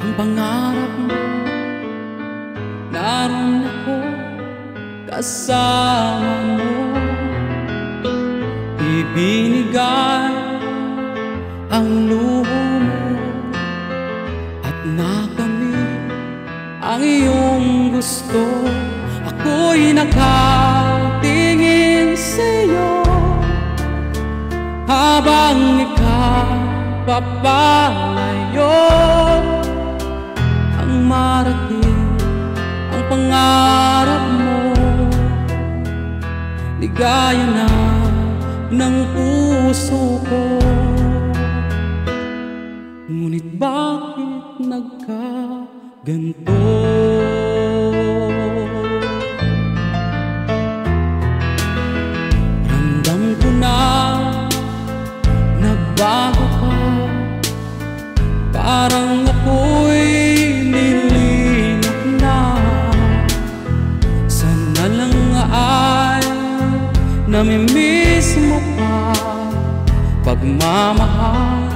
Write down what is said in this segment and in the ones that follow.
ang pangarap mo. Naroon ako kasama mo, ibinigay ang luho mo at nakamit ang iyong gusto. Ako'y nakatingin sa'yo habang ikaw papalayo. Ang marating ang pangarap mo, ligaya na ng puso ko. Ngunit bakit nagkaganto? Ramdam ko na nagbago ka, parang ako'y nilinok na. Sana lang ay namimiss mo pa pagmamahal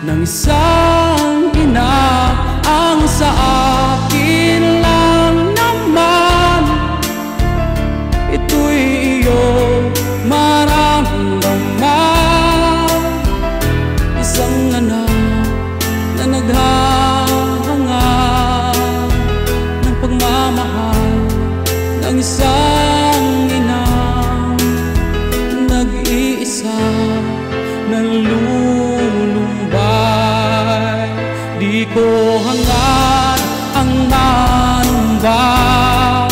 ng isang ina. Ang sa akin lang naman, ito'y iyong maramdaman. Isang anak na naghahangad ng pagmamahal ng isang inang nag-iisa na lulumbay. Di ko hangad ang manumbay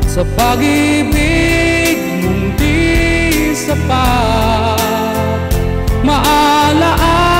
sa pag-ibig mong di sapat. Maalaala